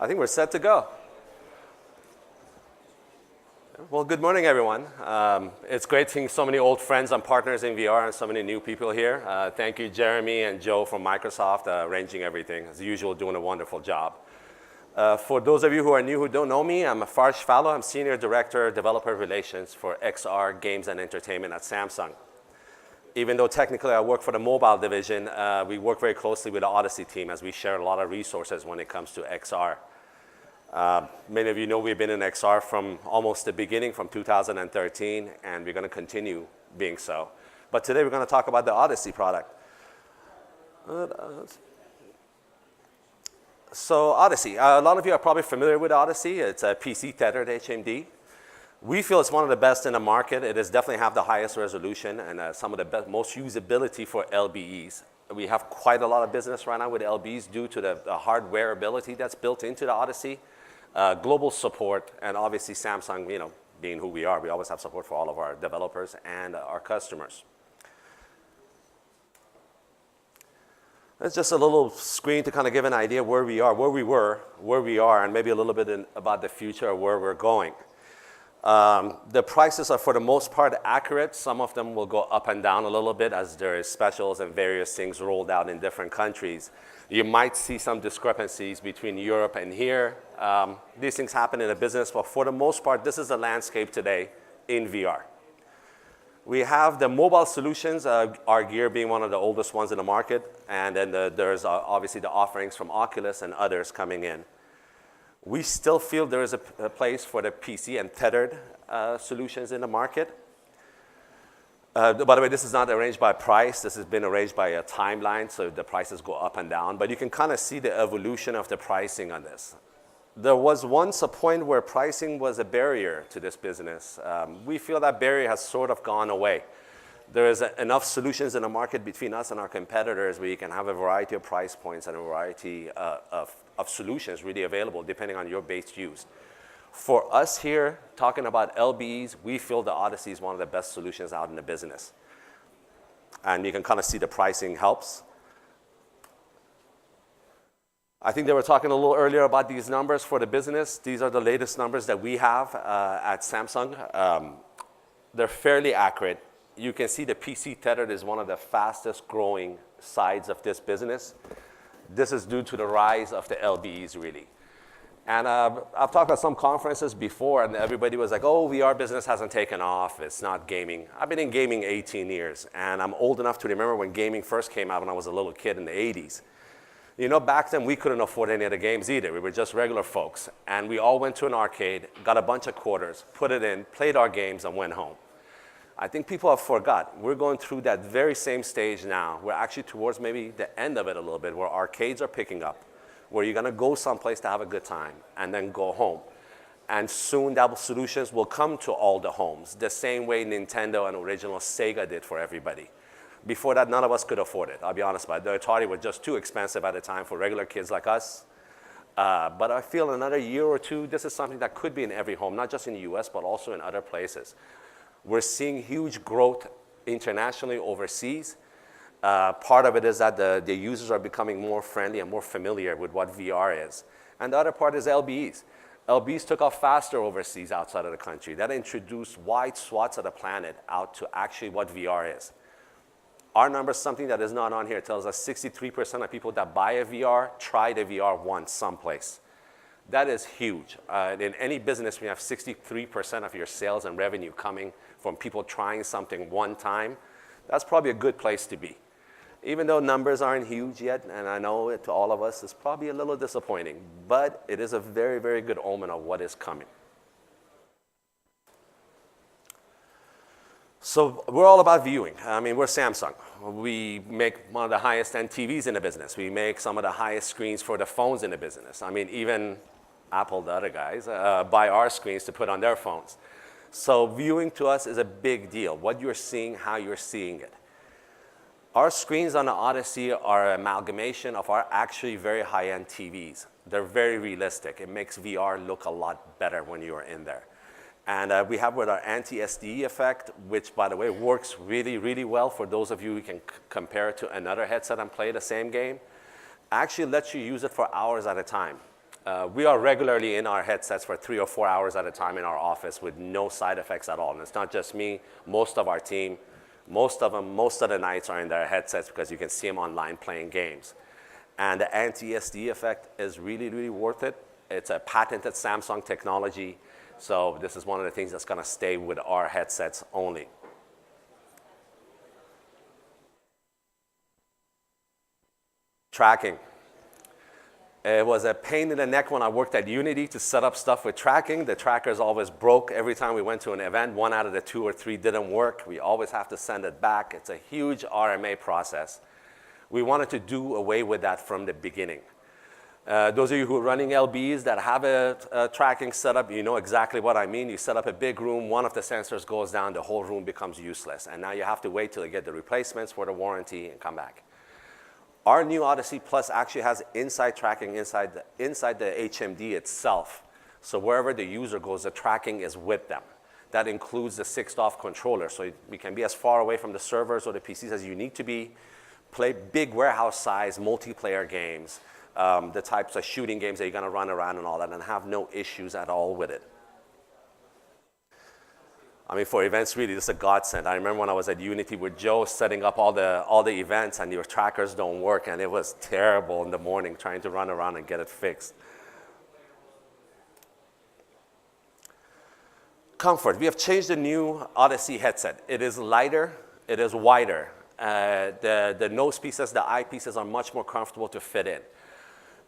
I think we're set to go. Well, good morning, everyone. It's great seeing so many old friends and partners in VR and so many new people here. Thank you, Jeremy and Joe from Microsoft, arranging everything. As usual, doing a wonderful job. For those of you who are new who don't know me, I'm Farsh Fallow. I'm Senior Director, Developer Relations for XR Games and Entertainment at Samsung. Even though technically I work for the mobile division, we work very closely with the Odyssey team as we share a lot of resources when it comes to XR. Many of you know we've been in XR from almost the beginning, from 2013, and we're going to continue being so. But today we're going to talk about the Odyssey product. So Odyssey, a lot of you are probably familiar with Odyssey. It's a PC-tethered HMD. We feel it's one of the best in the market. It does definitely have the highest resolution and some of the best, most usability for LBEs. We have quite a lot of business right now with LBEs due to the hardware ability that's built into the Odyssey. Global support, and obviously Samsung, being who we are, we always have support for all of our developers and our customers. It's just a little screen to kind of give an idea where we are, where we were, where we are, and maybe a little bit about the future of where we're going. The prices are, for the most part, accurate. Some of them will go up and down a little bit as there is specials and various things rolled out in different countries. You might see some discrepancies between Europe and here. These things happen in a business, but for the most part, this is the landscape today in VR. We have the mobile solutions, our gear being one of the oldest ones in the market, and then there's obviously the offerings from Oculus and others coming in. We still feel there is a place for the PC and tethered solutions in the market. By the way, this is not arranged by price. This has been arranged by a timeline, so the prices go up and down. But you can kind of see the evolution of the pricing on this. There was once a point where pricing was a barrier to this business. We feel that barrier has sort of gone away. There is enough solutions in the market between us and our competitors where you can have a variety of price points and a variety of solutions really available depending on your base used. For us here, talking about LBEs, we feel the Odyssey is one of the best solutions out in the business. And you can kind of see the pricing helps. I think they were talking a little earlier about these numbers for the business. These are the latest numbers that we have at Samsung. They're fairly accurate. You can see the PC tethered is one of the fastest growing sides of this business. This is due to the rise of the LBEs, really. And I've talked at some conferences before, and everybody was like, oh, VR business hasn't taken off. It's not gaming. I've been in gaming 18 years, and I'm old enough to remember when gaming first came out when I was a little kid in the 80s. Back then, we couldn't afford any of the games either. We were just regular folks. And we all went to an arcade, got a bunch of quarters, put it in, played our games, and went home. I think people have forgot. We're going through that very same stage now. We're actually towards maybe the end of it a little bit, where arcades are picking up, where you're going to go someplace to have a good time and then go home. And soon, that solutions will come to all the homes, the same way Nintendo and original Sega did for everybody. Before that, none of us could afford it. I'll be honest about it. The Atari was just too expensive at the time for regular kids like us. But I feel in another year or two, this is something that could be in every home, not just in the US, but also in other places. We're seeing huge growth internationally overseas. Part of it is that the users are becoming more friendly and more familiar with what VR is. And the other part is LBEs. LBEs took off faster overseas outside of the country. That introduced wide swaths of the planet out to actually what VR is. Our number is something that is not on here. It tells us 63% of people that buy a VR try the VR once someplace. That is huge. In any business, when you have 63% of your sales and revenue coming from people trying something one time, that's probably a good place to be. Even though numbers aren't huge yet, and I know it to all of us, it's probably a little disappointing, but it is a very, very good omen of what is coming. So we're all about viewing. We're Samsung. We make one of the highest end TVs in the business. We make some of the highest screens for the phones in the business. Even Apple, the other guys, buy our screens to put on their phones. So viewing to us is a big deal. What you're seeing, how you're seeing it. Our screens on the Odyssey are an amalgamation of our actually very high-end TVs. They're very realistic. It makes VR look a lot better when you're in there. And we have with our anti-SDE effect, which, by the way, works really, really well for those of you who can compare it to another headset and play the same game. Actually lets you use it for hours at a time. We are regularly in our headsets for 3 or 4 hours at a time in our office with no side effects at all. And it's not just me, most of our team, most of them, most of the nights are in their headsets because you can see them online playing games. And the anti-SD effect is really, really worth it. It's a patented Samsung technology. So this is one of the things that's going to stay with our headsets only. Tracking. It was a pain in the neck when I worked at Unity to set up stuff with tracking. The trackers always broke every time we went to an event. 1 out of the 2 or 3 didn't work. We always have to send it back. It's a huge RMA process. We wanted to do away with that from the beginning. Those of you who are running LBs that have a tracking setup, you know exactly what I mean. You set up a big room, one of the sensors goes down, the whole room becomes useless. And now you have to wait till you get the replacements for the warranty and come back. Our new Odyssey Plus actually has inside tracking inside the HMD itself. So wherever the user goes, the tracking is with them. That includes the 6-off controller. So we can be as far away from the servers or the PCs as you need to be, play big warehouse size multiplayer games, the types of shooting games that you're going to run around and all that, and have no issues at all with it. I mean, for events, really, this is a godsend. I remember when I was at Unity with Joe setting up all the events and your trackers don't work, and it was terrible in the morning trying to run around and get it fixed. Comfort. We have changed the new Odyssey headset. It is lighter. It is wider. The nose pieces, the eye pieces are much more comfortable to fit in.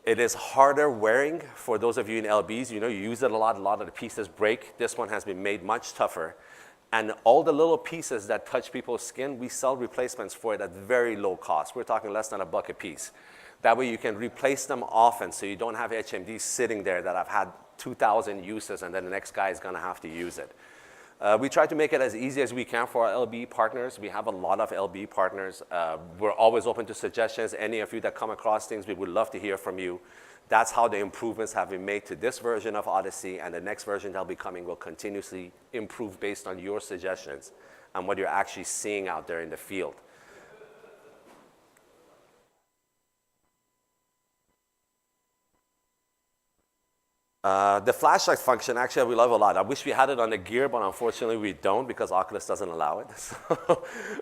It is harder wearing for those of you in LBs. You know, you use it a lot of the pieces break. This one has been made much tougher. And all the little pieces that touch people's skin, we sell replacements for it at very low cost. We're talking less than $1 a piece. That way you can replace them often so you don't have HMDs sitting there that have had 2,000 uses and then the next guy is going to have to use it. We try to make it as easy as we can for our LB partners. We have a lot of LB partners. We're always open to suggestions. Any of you that come across things, we would love to hear from you. That's how the improvements have been made to this version of Odyssey, and the next version that'll be coming will continuously improve based on your suggestions and what you're actually seeing out there in the field. The flashlight function, actually, we love a lot. I wish we had it on the Gear, but unfortunately we don't because Oculus doesn't allow it.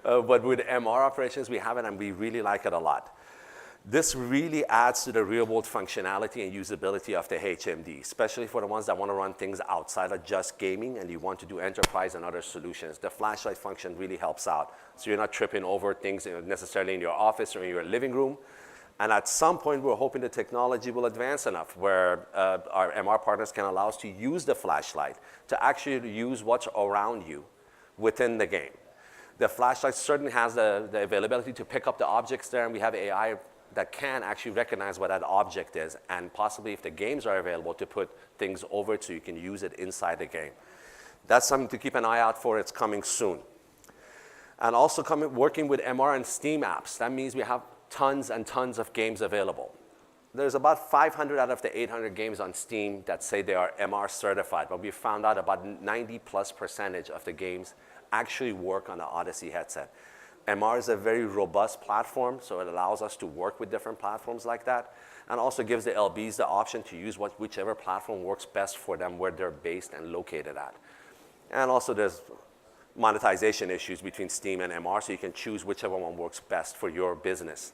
But with MR operations, we have it, and we really like it a lot. This really adds to the real-world functionality and usability of the HMD, especially for the ones that want to run things outside of just gaming and you want to do enterprise and other solutions. The flashlight function really helps out. So you're not tripping over things necessarily in your office or in your living room. And at some point, we're hoping the technology will advance enough where our MR partners can allow us to use the flashlight to actually use what's around you within the game. The flashlight certainly has the availability to pick up the objects there, and we have AI that can actually recognize what that object is, and possibly if the games are available to put things over it so you can use it inside the game. That's something to keep an eye out for. It's coming soon. And also working with MR and Steam apps. That means we have tons and tons of games available. There's about 500 out of the 800 games on Steam that say they are MR certified, but we found out about 90+% of the games actually work on the Odyssey headset. MR is a very robust platform, so it allows us to work with different platforms like that, and also gives the LBs the option to use whichever platform works best for them where they're based and located at. And also there's monetization issues between Steam and MR, so you can choose whichever one works best for your business.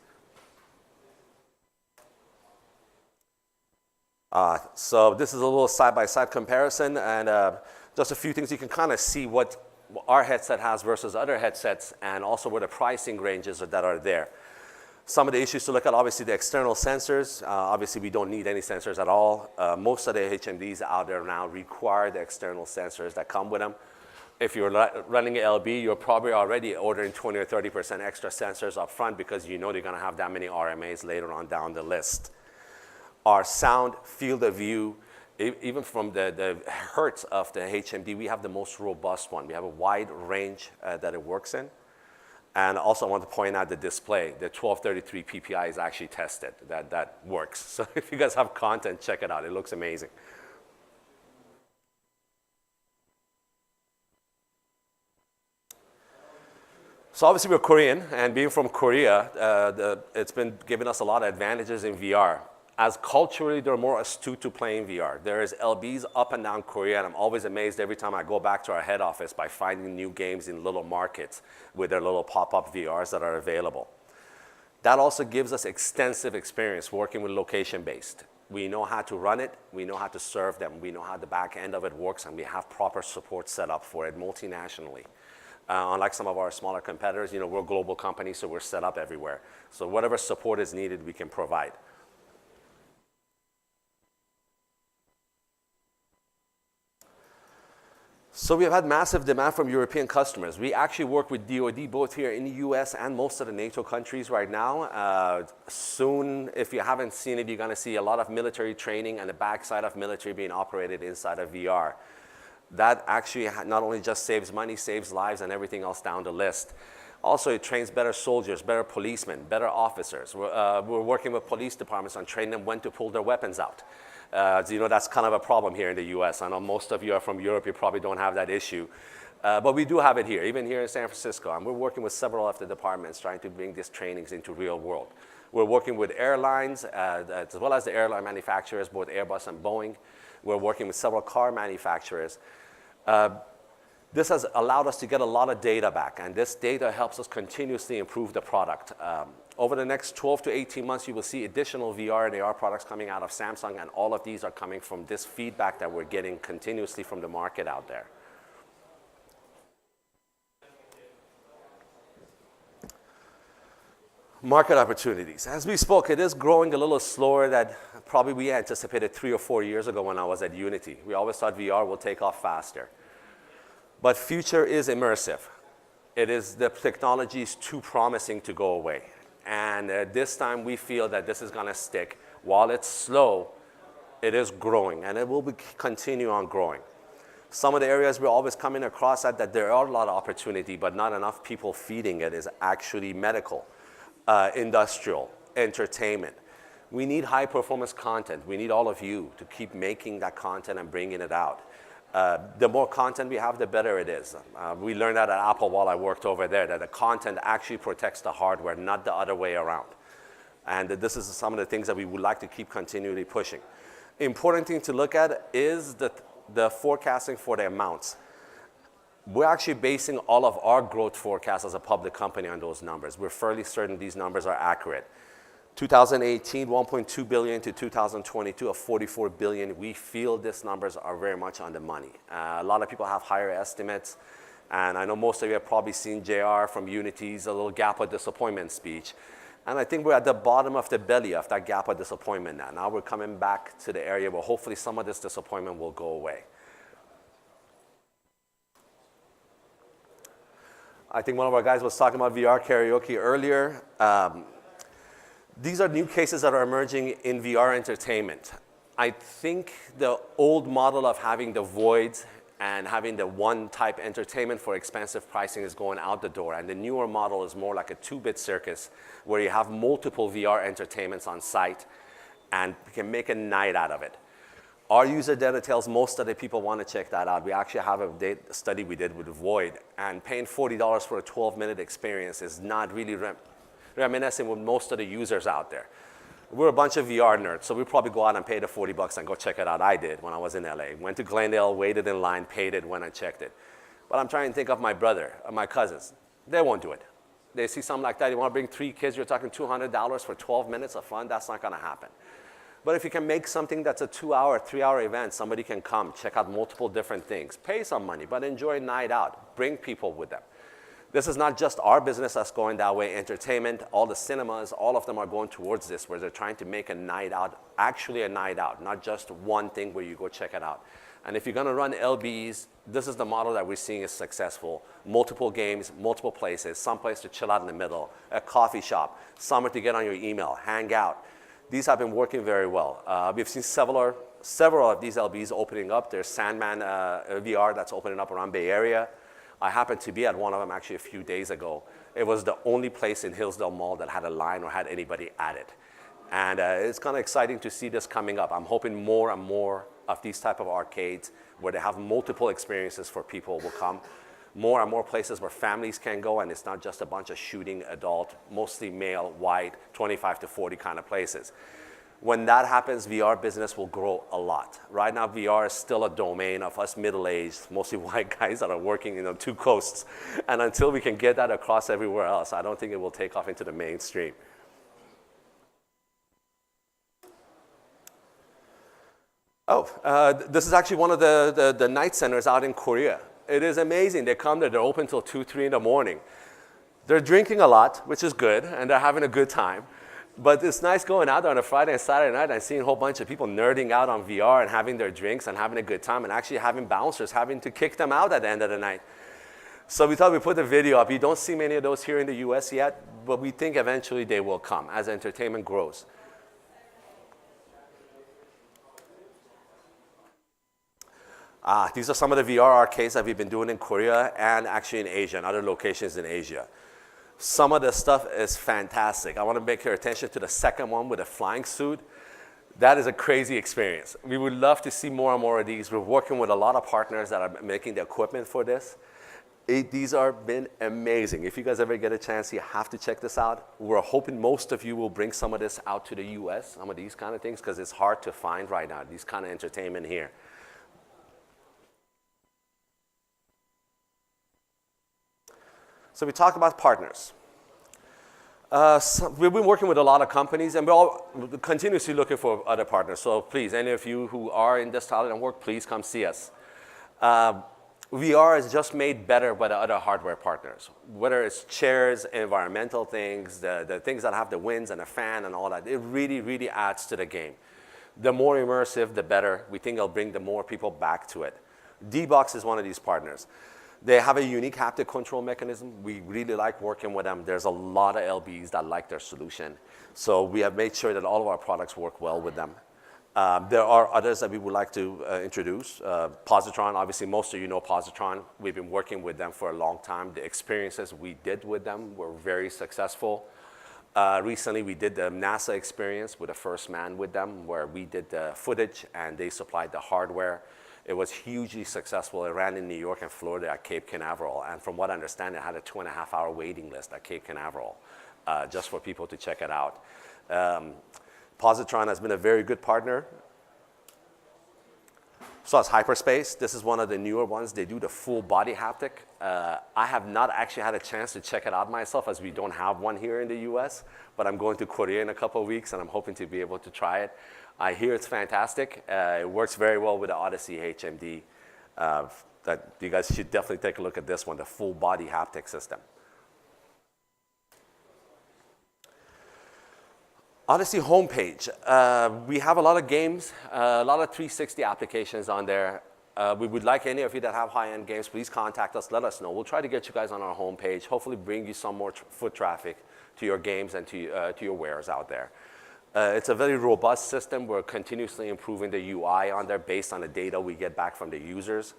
So this is a little side-by-side comparison, and just a few things you can kind of see what our headset has versus other headsets, and also where the pricing ranges that are there. Some of the issues to look at, obviously the external sensors. Obviously we don't need any sensors at all. Most of the HMDs out there now require the external sensors that come with them. If you're running an LB, you're probably already ordering 20 or 30% extra sensors up front because you know they're gonna have that many RMAs later on down the list. Our sound, field of view, even from the hertz of the HMD, we have the most robust one. We have a wide range that it works in. And also I want to point out the display. The 1233 PPI is actually tested. That works. So if you guys have content, check it out. It looks amazing. So obviously we're Korean, and being from Korea, it's been giving us a lot of advantages in VR. As culturally, they're more astute to playing VR. There is LBs up and down Korea, and I'm always amazed every time I go back to our head office by finding new games in little markets with their little pop-up VRs that are available. That also gives us extensive experience working with location-based. We know how to run it, we know how to serve them, we know how the back end of it works, and we have proper support set up for it multinationally. Unlike some of our smaller competitors, we're a global company, so we're set up everywhere. So whatever support is needed, we can provide. So we have had massive demand from European customers. We actually work with DoD both here in the US and most of the NATO countries right now. Soon, if you haven't seen it, you're going to see a lot of military training and the backside of military being operated inside of VR. That actually not only just saves money, saves lives and everything else down the list. Also, it trains better soldiers, better policemen, better officers. We're working with police departments on training them when to pull their weapons out. That's kind of a problem here in the US. I know most of you are from Europe, you probably don't have that issue. But we do have it here, even here in San Francisco. And we're working with several of the departments trying to bring these trainings into real world. We're working with airlines, as well as the airline manufacturers, both Airbus and Boeing. We're working with several car manufacturers. This has allowed us to get a lot of data back, and this data helps us continuously improve the product. Over the next 12 to 18 months, you will see additional VR and AR products coming out of Samsung, and all of these are coming from this feedback that we're getting continuously from the market out there. Market opportunities. As we spoke, it is growing a little slower than probably we anticipated 3 or 4 years ago when I was at Unity. We always thought VR will take off faster. But future is immersive. The technology is too promising to go away. And this time we feel that this is going to stick. While it's slow, it is growing, and it will continue on growing. Some of the areas we're always coming across that there are a lot of opportunity, but not enough people feeding it, is actually medical, industrial, entertainment. We need high performance content. We need all of you to keep making that content and bringing it out. The more content we have, the better it is. We learned that at Apple while I worked over there, that the content actually protects the hardware, not the other way around. And this is some of the things that we would like to keep continually pushing. Important thing to look at is the forecasting for the amounts. We're actually basing all of our growth forecasts as a public company on those numbers. We're fairly certain these numbers are accurate. 2018, 1.2 billion to 2022, of 44 billion. We feel these numbers are very much on the money. A lot of people have higher estimates, and I know most of you have probably seen JR from Unity's a little gap of disappointment speech. And I think we're at the bottom of the belly of that gap of disappointment now. Now we're coming back to the area where hopefully some of this disappointment will go away. I think one of our guys was talking about VR karaoke earlier. These are new cases that are emerging in VR entertainment. I think the old model of having the voids and having the one-type entertainment for expensive pricing is going out the door, and the newer model is more like a two-bit circus where you have multiple VR entertainments on site and you can make a night out of it. Our user data tells most of the people want to check that out. We actually have a study we did with Void, and paying $40 for a 12-minute experience is not really reminiscent with most of the users out there. We're a bunch of VR nerds, so we probably go out and pay the $40 and go check it out. I did when I was in LA. Went to Glendale, waited in line, paid it, went and checked it. But I'm trying to think of my brother, or my cousins. They won't do it. They see something like that, you want to bring 3 kids, you're talking $200 for 12 minutes of fun, that's not going to happen. But if you can make something that's a 2-hour, 3-hour event, somebody can come, check out multiple different things, pay some money, but enjoy a night out, bring people with them. This is not just our business that's going that way. Entertainment, all the cinemas, all of them are going towards this, where they're trying to make a night out, actually a night out, not just one thing where you go check it out. And if you're going to run LBs, this is the model that we're seeing is successful. Multiple games, multiple places, some place to chill out in the middle, a coffee shop, somewhere to get on your email, hang out. These have been working very well. We've seen several of these LBs opening up. There's Sandman VR that's opening up around Bay Area. I happened to be at one of them actually a few days ago. It was the only place in Hillsdale Mall that had a line or had anybody at it. And it's kind of exciting to see this coming up. I'm hoping more and more of these type of arcades where they have multiple experiences for people will come. More and more places where families can go, and it's not just a bunch of shooting adult, mostly male, white, 25 to 40 kind of places. When that happens, VR business will grow a lot. Right now, VR is still a domain of us middle-aged, mostly white guys that are working in the two coasts. And until we can get that across everywhere else, I don't think it will take off into the mainstream. This is actually one of the night centers out in Korea. It is amazing. They come there, they're open till 2, 3 in the morning. They're drinking a lot, which is good, and they're having a good time. But it's nice going out there on a Friday and Saturday night and seeing a whole bunch of people nerding out on VR and having their drinks and having a good time and actually having bouncers having to kick them out at the end of the night. So we thought we'd put the video up. You don't see many of those here in the US yet, but we think eventually they will come as entertainment grows. These are some of the VR arcades that we've been doing in Korea and actually in Asia and other locations in Asia. Some of the stuff is fantastic. I want to make your attention to the second one with a flying suit. That is a crazy experience. We would love to see more and more of these. We're working with a lot of partners that are making the equipment for this. These have been amazing. If you guys ever get a chance, you have to check this out. We're hoping most of you will bring some of this out to the US, some of these kind of things, because it's hard to find right now, these kind of entertainment here. So we talked about partners. We've been working with a lot of companies, and we're all continuously looking for other partners. So please, any of you who are in this talent and work, please come see us. VR is just made better by the other hardware partners, whether it's chairs, environmental things, the things that have the winds and a fan and all that. It really, really adds to the game. The more immersive, the better. We think it'll bring the more people back to it. D-Box is one of these partners. They have a unique haptic control mechanism. We really like working with them. There's a lot of LBs that like their solution. So we have made sure that all of our products work well with them. There are others that we would like to introduce. Positron, obviously most of you know Positron. We've been working with them for a long time. The experiences we did with them were very successful. Recently we did the NASA experience with the first man with them, where we did the footage and they supplied the hardware. It was hugely successful. It ran in New York and Florida at Cape Canaveral. And from what I understand, it had a 2.5-hour waiting list at Cape Canaveral just for people to check it out. Positron has been a very good partner. So as Hyperspace, this is one of the newer ones. They do the full body haptic. I have not actually had a chance to check it out myself, as we don't have one here in the US, but I'm going to Korea in a couple of weeks and I'm hoping to be able to try it. I hear it's fantastic. It works very well with the Odyssey HMD. That you guys should definitely take a look at this one, the full body haptic system. Odyssey homepage. We have a lot of games, a lot of 360 applications on there. We would like any of you that have high-end games, please contact us, let us know. We'll try to get you guys on our homepage, hopefully bring you some more foot traffic to your games and to your wares out there. It's a very robust system. We're continuously improving the UI on there based on the data we get back from the users.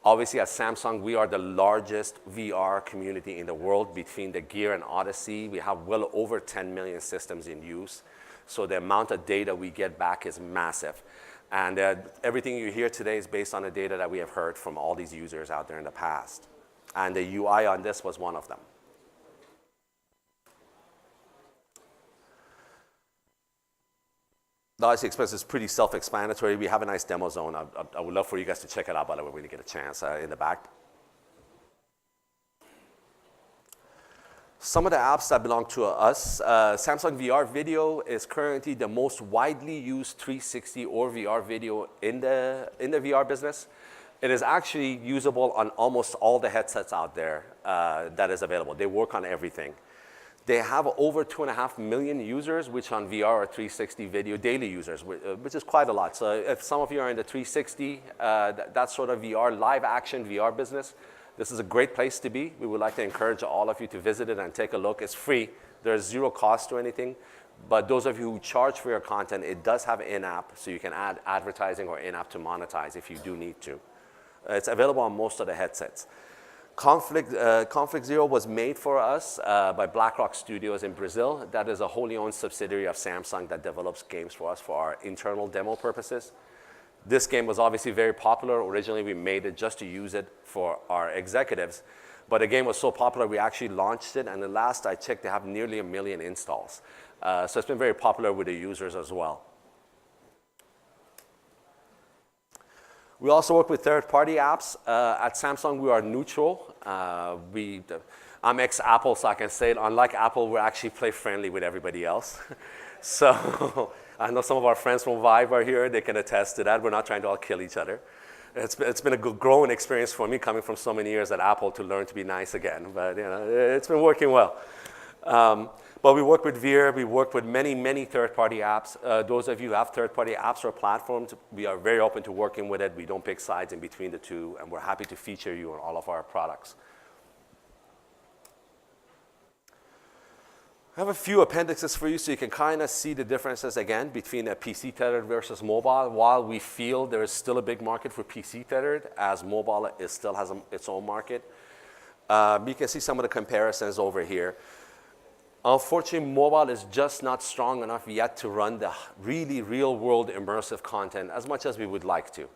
Obviously, at Samsung, we are the largest VR community in the world. Between the Gear and Odyssey, we have well over 10 million systems in use. So the amount of data we get back is massive. And everything you hear today is based on the data that we have heard from all these users out there in the past. And the UI on this was one of them. The Odyssey Express is pretty self-explanatory. We have a nice demo zone. I would love for you guys to check it out, by the way, when you get a chance in the back. Some of the apps that belong to us, Samsung VR Video is currently the most widely used 360 or VR video in the VR business. It is actually usable on almost all the headsets out there that is available. They work on everything. They have over 2.5 million users, which on VR or 360 video, daily users, which is quite a lot. So if some of you are in the 360, that sort of VR, live action VR business, this is a great place to be. We would like to encourage all of you to visit it and take a look. It's free. There's zero cost to anything. But those of you who charge for your content, it does have in-app, so you can add advertising or in-app to monetize if you do need to. It's available on most of the headsets. Conflict Zero was made for us by BlackRock Studios in Brazil. That is a wholly owned subsidiary of Samsung that develops games for us for our internal demo purposes. This game was obviously very popular. Originally, we made it just to use it for our executives. But the game was so popular, we actually launched it. And the last I checked, they have nearly 1 million installs. So it's been very popular with the users as well. We also work with third-party apps. At Samsung, we are neutral. I'm ex-Apple, so I can say it. Unlike Apple, we actually play friendly with everybody else. So I know some of our friends from Vive are here. They can attest to that. We're not trying to all kill each other. It's been a good growing experience for me coming from so many years at Apple to learn to be nice again. But it's been working well. But we work with Veer. We work with many third-party apps. Those of you who have third-party apps or platforms, we are very open to working with it. We don't pick sides in between the two, and we're happy to feature you on all of our products. I have a few appendixes for you so you can kind of see the differences again between a PC tethered versus mobile. While we feel there is still a big market for PC tethered, as mobile still has its own market. You can see some of the comparisons over here. Unfortunately, mobile is just not strong enough yet to run the really real-world immersive content as much as we would like to.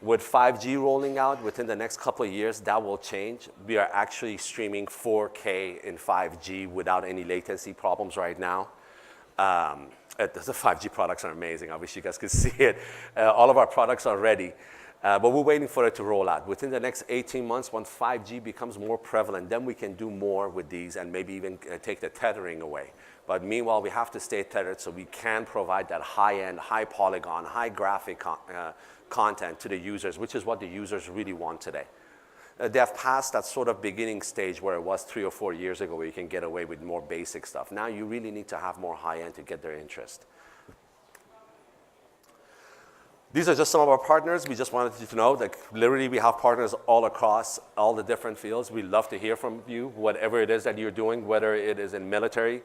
With 5G rolling out within the next couple of years, that will change. We are actually streaming 4K in 5G without any latency problems right now. The 5G products are amazing. I wish you guys could see it. All of our products are ready. But we're waiting for it to roll out. Within the next 18 months, once 5G becomes more prevalent, then we can do more with these and maybe even take the tethering away. But meanwhile, we have to stay tethered so we can provide that high-end, high polygon, high graphic content to the users, which is what the users really want today. They have passed that sort of beginning stage where it was 3 or 4 years ago where you can get away with more basic stuff. Now you really need to have more high-end to get their interest. These are just some of our partners. We just wanted you to know that literally we have partners all across all the different fields. We love to hear from you, whatever it is that you're doing, whether it is in military,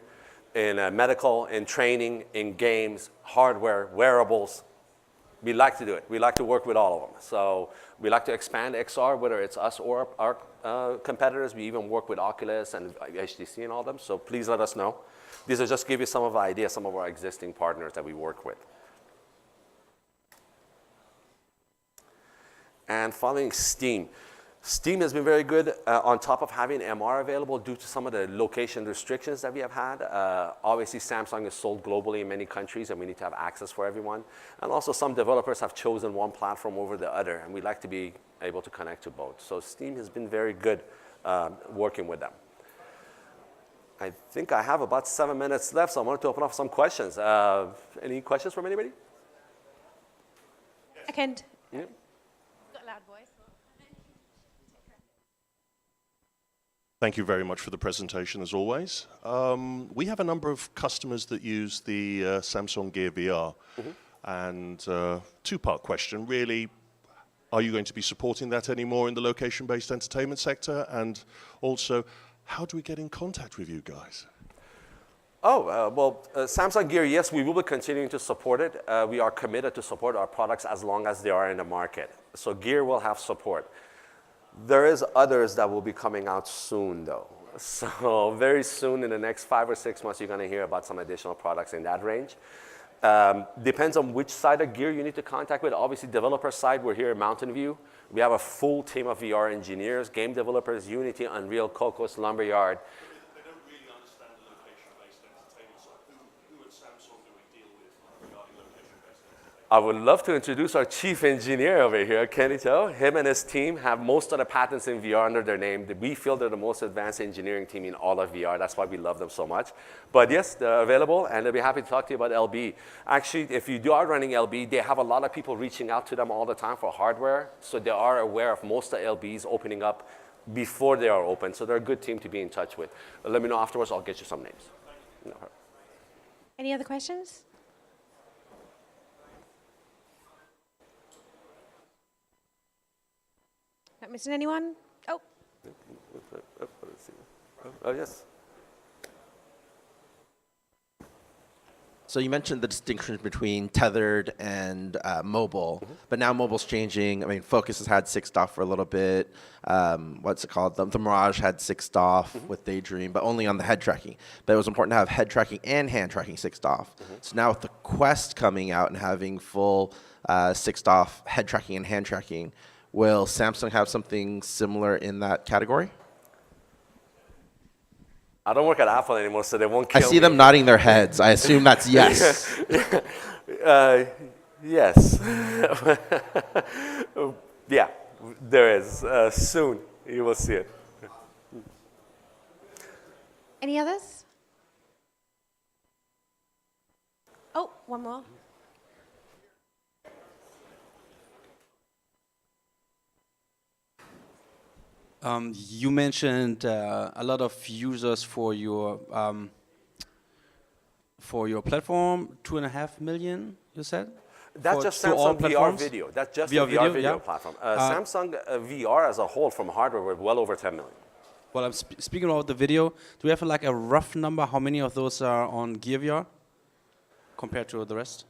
in medical, in training, in games, hardware, wearables. We like to do it. We like to work with all of them. So we like to expand XR, whether it's us or our competitors. We even work with Oculus and HTC and all of them. So please let us know. These are just to give you some of the ideas, some of our existing partners that we work with. And following Steam. Steam has been very good on top of having MR available due to some of the location restrictions that we have had. Obviously, Samsung is sold globally in many countries, and we need to have access for everyone. And also, some developers have chosen one platform over the other, and we like to be able to connect to both. So Steam has been very good working with them. I think I have about 7 minutes left, so I wanted to open up some questions. Any questions from anybody? Second. Yeah. Loud voice. Thank you very much for the presentation, as always. We have a number of customers that use the Samsung Gear VR. And two-part question, really, are you going to be supporting that anymore in the location-based entertainment sector? And also, how do we get in contact with you guys? Samsung Gear, yes, we will be continuing to support it. We are committed to support our products as long as they are in the market. So Gear will have support. There is others that will be coming out soon, though. So very soon, in the next 5 or 6 months, you're going to hear about some additional products in that range. Depends on which side of Gear you need to contact with. Obviously, developer side, we're here in Mountain View. We have a full team of VR engineers, game developers, Unity, Unreal, Cocos, Lumberyard. They don't really understand the location-based entertainment side. Who at Samsung do we deal with regarding location-based entertainment? I would love to introduce our chief engineer over here, Kenny Cho. Him and his team have most of the patents in VR under their name. We feel they're the most advanced engineering team in all of VR. That's why we love them so much. But yes, they're available, and they'll be happy to talk to you about LB. Actually, if you are running LB, they have a lot of people reaching out to them all the time for hardware. So they are aware of most of LBs opening up before they are open. So they're a good team to be in touch with. Let me know afterwards. I'll get you some names. No. Any other questions? Not missing anyone? Oh. Oh, yes. So you mentioned the distinction between tethered and mobile, but now mobile's changing. I mean, Focus has had 6DoF for a little bit. What's it called? The Mirage had 6DoF with Daydream, but only on the head tracking. But it was important to have head tracking and hand tracking 6DoF. So now with the Quest coming out and having full 6DoF head tracking and hand tracking, will Samsung have something similar in that category? I don't work at Apple anymore, so they won't I kill see me. them nodding their heads. I assume that's yes. Yes. Yeah, there is. Soon you will see it. Any others? Oh, one more. You mentioned a lot of users for your platform, 2.5 million, you said? That's just to all Samsung VR platforms? video. That's just VR the VR video, video yeah. platform. Samsung VR as a whole from hardware, we're well over 10 million. Well, I'm speaking about the video. Do we have like a rough number how many of those are on Gear VR compared to the rest?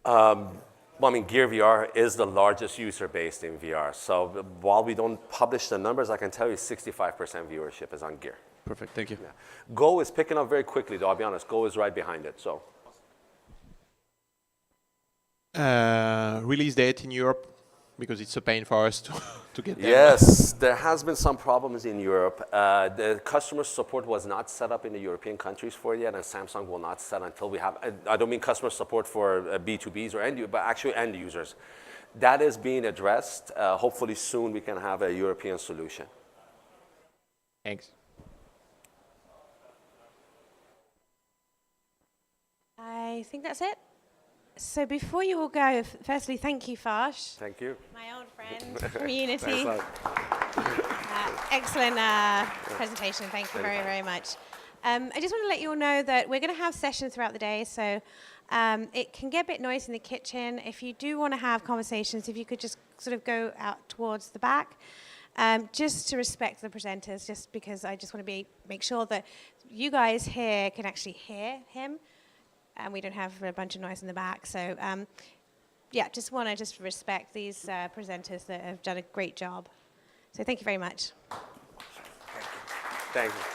Well, I mean, Gear VR is the largest user base in VR. So while we don't publish the numbers, I can tell you 65% viewership is on Gear. Perfect, thank you. Yeah. Go is picking up very quickly, though, I'll be honest. Go is right behind it, so. Release date in Europe, because it's a pain for us to get there. Yes, there has been some problems in Europe. The customer support was not set up in the European countries for it yet, and Samsung will not set until we have, I don't mean customer support for B2Bs or end, but actually end users. That is being addressed. Hopefully soon we can have a European solution. Thanks. I think that's it. So before you all go, firstly, thank you, Farsh. Thank you. My old friend from Unity. Thanks a lot. Excellent presentation. Thank you very, very much. I just want to let you all know that we're going to have sessions throughout the day, so it can get a bit noisy in the kitchen. If you do want to have conversations, if you could just sort of go out towards the back, just to respect the presenters, just because I just want to make sure that you guys here can actually hear him, and we don't have a bunch of noise in the back. So yeah, just want to just respect these presenters that have done a great job. So thank you very much. Thank you.